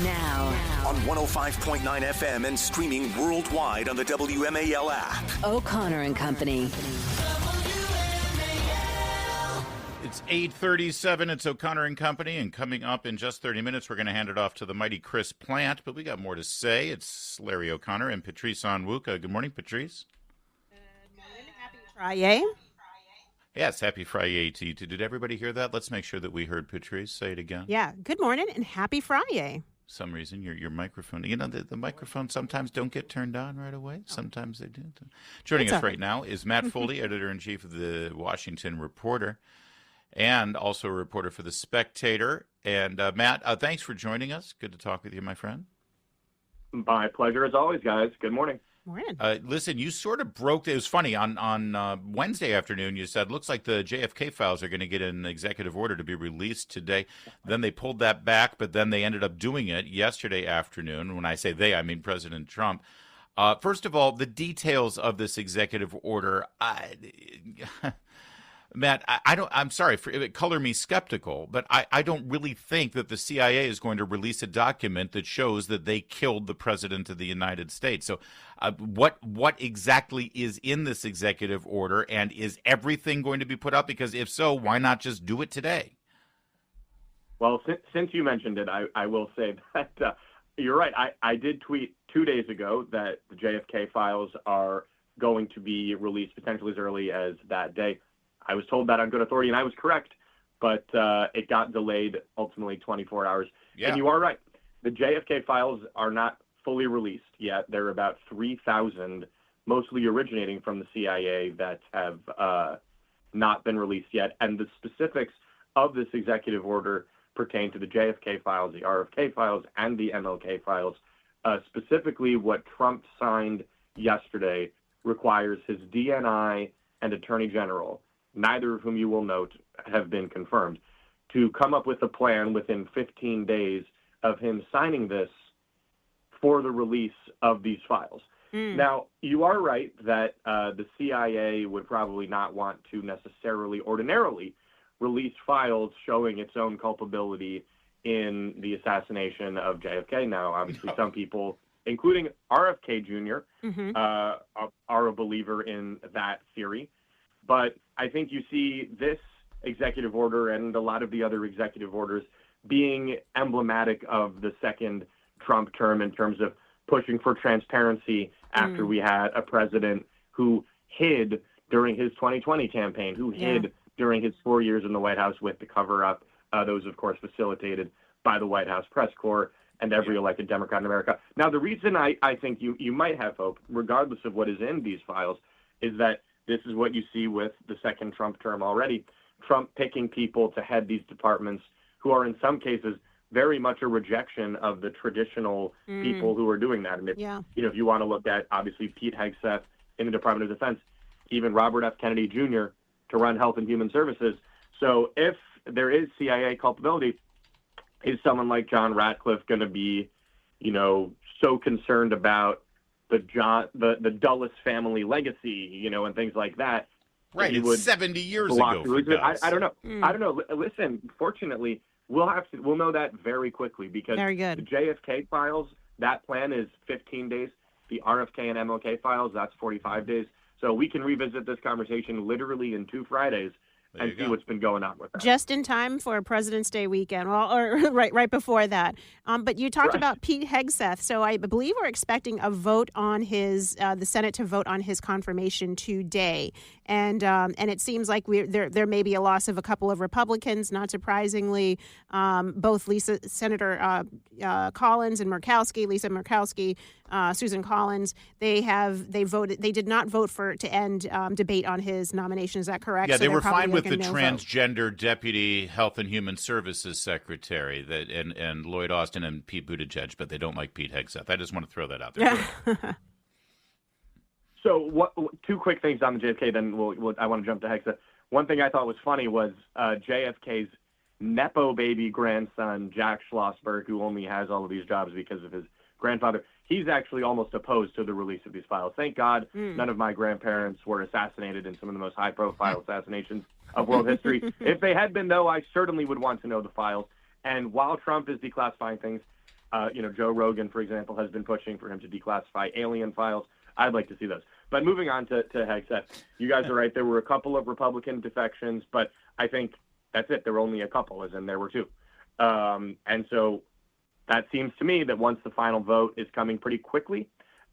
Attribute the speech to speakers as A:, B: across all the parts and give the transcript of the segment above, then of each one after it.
A: Now.
B: On 105.9 FM and streaming worldwide on the WMAL app.
A: O'Connor and Company.
C: It's 8:37. It's O'Connor and Company, and coming up in just 30 minutes, we're going to hand it off to the mighty Chris Plant, but we got more to say. It's Larry O'Connor and Patrice Onwuka. Good morning, Patrice.
D: Good morning. Happy Friday.
C: Yes, happy Friday to you too. Did everybody hear that? Let's make sure that we heard Patrice. Say it again.
D: Yeah, good morning and happy Friday.
C: Some reason your microphone, the microphones sometimes don't get turned on right away. Sometimes they do. Joining us right now is Matt Foldi, editor-in-chief of the Washington Reporter, and also a reporter for the Spectator. And Matt, thanks for joining us. Good to talk with you, my friend.
E: My pleasure as always, guys. Good morning.
D: Morning.
C: Listen, you sort of broke. It was funny on Wednesday afternoon. You said looks like the JFK files are going to get an executive order to be released today. Then they pulled that back, but then they ended up doing it yesterday afternoon. When I say they, I mean President Trump. First of all, the details of this executive order. Matt, I'm sorry for color me skeptical, but I don't really think that the CIA is going to release a document that shows that they killed the president of the United States. So what exactly is in this executive order, and is everything going to be put up? Because if so, why not just do it today?
E: Well, since you mentioned it, I will say that you're right. I did tweet 2 days ago that the JFK files are going to be released potentially as early as that day. I was told that on good authority, and I was correct, but it got delayed ultimately 24 hours. Yeah. And you are right. The JFK files are not fully released yet. There are about 3,000, mostly originating from the CIA, that have not been released yet. And the specifics of this executive order pertain to the JFK files, the RFK files, and the MLK files. Specifically, what Trump signed yesterday requires his DNI and Attorney General, neither of whom you will note have been confirmed, to come up with a plan within 15 days of him signing this for the release of these files. Now, you are right that the CIA would probably not want to necessarily ordinarily release files showing its own culpability in the assassination of JFK. Now, obviously, some people, including RFK Jr., are a believer in that theory. But I think you see this executive order and a lot of the other executive orders being emblematic of the second Trump term in terms of pushing for transparency after we had a president who hid during his 2020 campaign, who hid during his 4 years in the White House with the cover-up, those, of course, facilitated by the White House press corps and every elected Democrat in America. Now, the reason I think you might have hope, regardless of what is in these files, is that this is what you see with the second Trump term already. Trump picking people to head these departments who are in some cases very much a rejection of the traditional people who are doing that. And if you want to look at, obviously, Pete Hegseth in the Department of Defense, even Robert F. Kennedy Jr. to run Health and Human Services. So if there is CIA culpability, is someone like John Ratcliffe going to be, so concerned about the Dulles family legacy, and things like that?
C: Right, it's 70 years ago.
E: I don't know. I don't know. Listen, fortunately, we'll know that very quickly, because the JFK files, that plan is 15 days. The RFK and MLK files, that's 45 days. So we can revisit this conversation literally in 2 Fridays and see what's been going on with that.
D: Just in time for President's Day weekend, or right before that. But you talked about Pete Hegseth. So I believe we're expecting a vote on the Senate to vote on his confirmation today. And it seems like there may be a loss of a couple of Republicans, not surprisingly. Both Senator Collins and Murkowski, Lisa Murkowski, Susan Collins, they voted. They did not vote to end debate on his nomination. Is that correct?
C: Yeah,
D: so
C: they were fine with the
D: no
C: transgender deputy Health and Human Services secretary and Lloyd Austin and Pete Buttigieg, but they don't like Pete Hegseth. I just want to throw that out there.
E: So 2 quick things on the JFK, then I want to jump to Hegseth. One thing I thought was funny was JFK's Nepo baby grandson, Jack Schlossberg, who only has all of these jobs because of his grandfather. He's actually almost opposed to the release of these files. Thank God none of my grandparents were assassinated in some of the most high-profile assassinations of world history. If they had been, though, I certainly would want to know the files. And while Trump is declassifying things, Joe Rogan, for example, has been pushing for him to declassify alien files. I'd like to see those. But moving on to Hegseth, you guys are right. There were a couple of Republican defections, but I think that's it. There were only a couple, as in there were two. And so that seems to me that once the final vote is coming pretty quickly,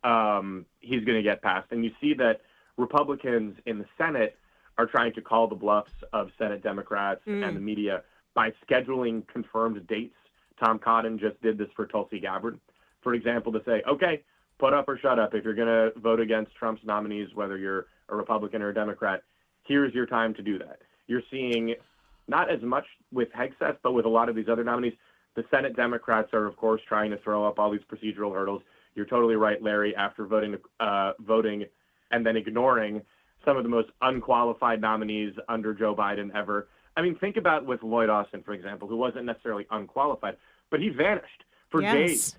E: he's going to get passed. And you see that Republicans in the Senate are trying to call the bluffs of Senate Democrats and the media by scheduling confirmed dates. Tom Cotton just did this for Tulsi Gabbard, for example, to say, okay, put up or shut up. If you're going to vote against Trump's nominees, whether you're a Republican or a Democrat, here's your time to do that. You're seeing not as much with Hegseth, but with a lot of these other nominees, the Senate Democrats are, of course, trying to throw up all these procedural hurdles. You're totally right, Larry, after voting and then ignoring some of the most unqualified nominees under Joe Biden ever. I mean, think about with Lloyd Austin, for example, who wasn't necessarily unqualified, but he vanished for days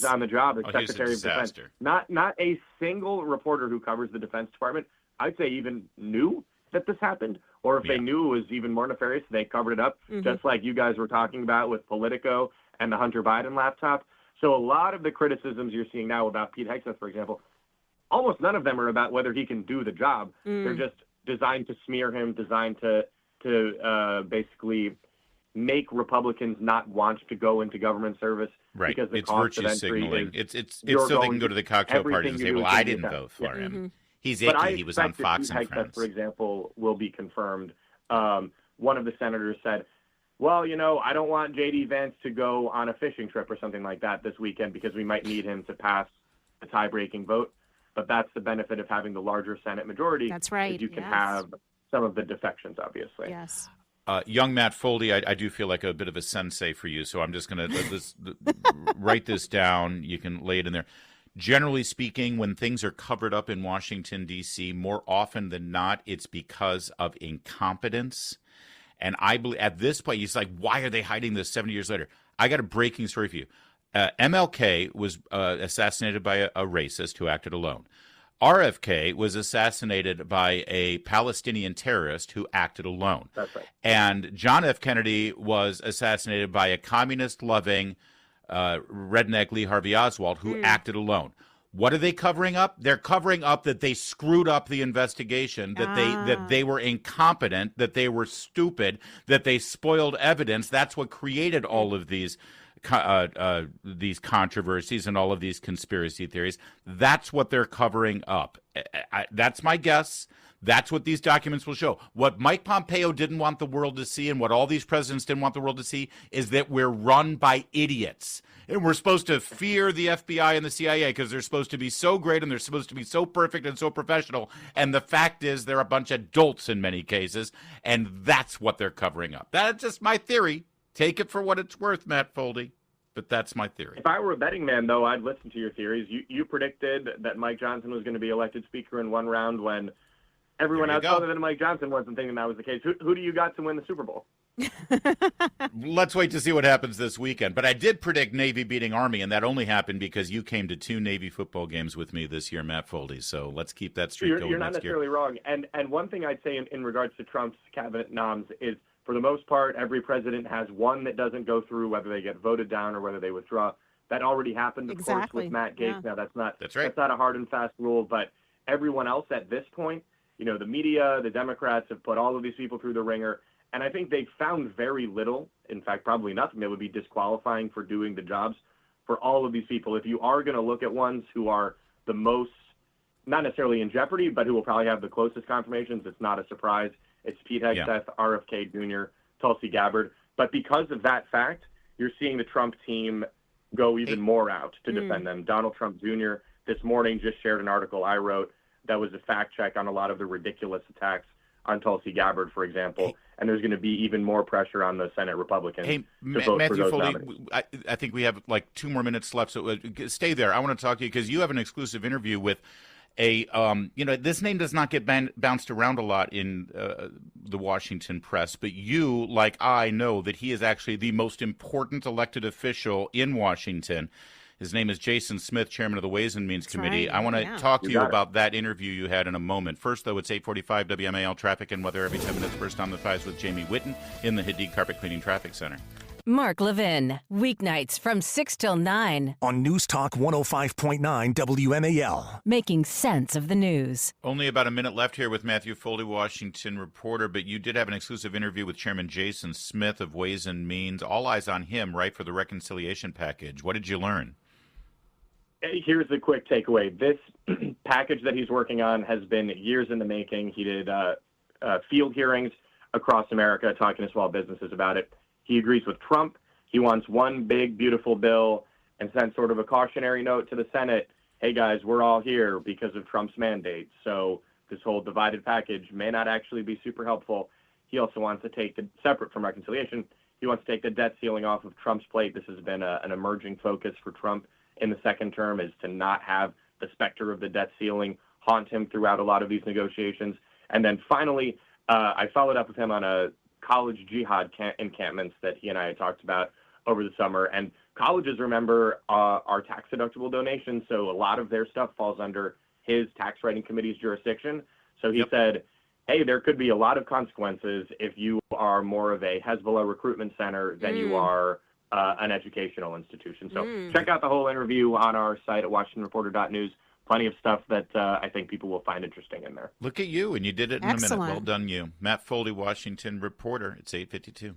E: on the job as Secretary of Defense. Not a single reporter who covers the Defense Department, I'd say, even knew that this happened, or if they knew it was even more nefarious, they covered it up, just like you guys were talking about with Politico and the Hunter Biden laptop. So a lot of the criticisms you're seeing now about Pete Hegseth, for example, almost none of them are about whether he can do the job. They're just designed to smear him, designed to basically make Republicans not want to go into government service because the cost of entry
C: signaling. It's so they can go to the cocktail party and say, well, I didn't vote for him. He's icky. He was on Fox and Friends.
E: For example, will be confirmed. One of the senators said, well, I don't want J.D. Vance to go on a fishing trip or something like that this weekend because we might need him to pass a tie-breaking vote. But that's the benefit of having the larger Senate majority.
D: That's right.
E: Is you can have some of the defections, obviously.
D: Yes.
C: Young Matt Foldi, I do feel like a bit of a sensei for you, so I'm just going to write this down. You can lay it in there. Generally speaking, when things are covered up in Washington, D.C., more often than not, it's because of incompetence. And I believe at this point, he's like, why are they hiding this 70 years later? I got a breaking story for you. MLK was assassinated by a racist who acted alone. RFK was assassinated by a Palestinian terrorist who acted alone.
E: That's right.
C: And John F. Kennedy was assassinated by a communist-loving redneck Lee Harvey Oswald who acted alone. What are they covering up? They're covering up that they screwed up the investigation, that they were incompetent, that they were stupid, that they spoiled evidence. That's what created all of these controversies and all of these conspiracy theories. That's what they're covering up. That's my guess. That's what these documents will show. What Mike Pompeo didn't want the world to see and what all these presidents didn't want the world to see is that we're run by idiots. And we're supposed to fear the FBI and the CIA because they're supposed to be so great and they're supposed to be so perfect and so professional. And the fact is they're a bunch of dolts in many cases. And that's what they're covering up. That's just my theory. Take it for what it's worth, Matt Foldi. But that's my theory.
E: If I were a betting man, though, I'd listen to your theories. You predicted that Mike Johnson was going to be elected Speaker in one round when everyone else other than Mike Johnson wasn't thinking that was the case. Who do you got to win the Super Bowl?
C: Let's wait to see what happens this weekend. But I did predict Navy beating Army, and that only happened because you came to 2 Navy football games with me this year, Matt Foldi. So let's keep that streak going.
E: You're not necessarily wrong. And one thing I'd say in regards to Trump's cabinet noms is, for the most part, every president has one that doesn't go through, whether they get voted down or whether they withdraw. That already happened, of course, with Matt Gaetz. Now, that's not a hard and fast rule, but everyone else at this point, the media, the Democrats have put all of these people through the ringer, and I think they've found very little, in fact, probably nothing, that would be disqualifying for doing the jobs for all of these people. If you are going to look at ones who are the most, not necessarily in jeopardy, but who will probably have the closest confirmations, it's not a surprise. It's Pete Hegseth, RFK Jr., Tulsi Gabbard. But because of that fact, you're seeing the Trump team go even more out to defend them. Donald Trump Jr. this morning just shared an article I wrote that was a fact check on a lot of the ridiculous attacks on Tulsi Gabbard, for example. And there's going to be even more pressure on the Senate Republicans to vote
C: Matthew
E: for those
C: Foldi,
E: nominees.
C: I think we have like 2 more minutes left, so stay there. I want to talk to you because you have an exclusive interview with this name does not get bounced around a lot in the Washington press, but you, like I, know that he is actually the most important elected official in Washington. His name is Jason Smith, chairman of the Ways and Means Committee.
D: Right.
C: I want to talk to you about that interview you had in a moment. First, though, it's 8:45 WMAL traffic and weather every 10 minutes. First on the 5s with Jamie Whitten in the Hadid Carpet Cleaning Traffic Center.
A: Mark Levin, weeknights from 6 till 9.
B: On News Talk 105.9 WMAL.
A: Making sense of the news.
C: Only about a minute left here with Matthew Foldi, Washington reporter, but you did have an exclusive interview with Chairman Jason Smith of Ways and Means. All eyes on him, right, for the reconciliation package. What did you learn?
E: Here's the quick takeaway. This package that he's working on has been years in the making. He did field hearings across America talking to small businesses about it. He agrees with Trump. He wants one big, beautiful bill and sent sort of a cautionary note to the Senate. Hey, guys, we're all here because of Trump's mandate. So this whole divided package may not actually be super helpful. He also wants to take separate from reconciliation, he wants to take the debt ceiling off of Trump's plate. This has been an emerging focus for Trump in the second term, is to not have the specter of the debt ceiling haunt him throughout a lot of these negotiations. And then finally, I followed up with him on a college jihad encampments that he and I had talked about over the summer. And colleges, remember, are tax-deductible donations, so a lot of their stuff falls under his tax writing committee's jurisdiction. So he said, hey, there could be a lot of consequences if you are more of a Hezbollah recruitment center than you are an educational institution. So check out the whole interview on our site at WashingtonReporter.news. Plenty of stuff that I think people will find interesting in there.
C: Look at you, and you did it in
D: Excellent.
C: a minute. Well done, you. Matt Foldi, Washington reporter. It's 8:52.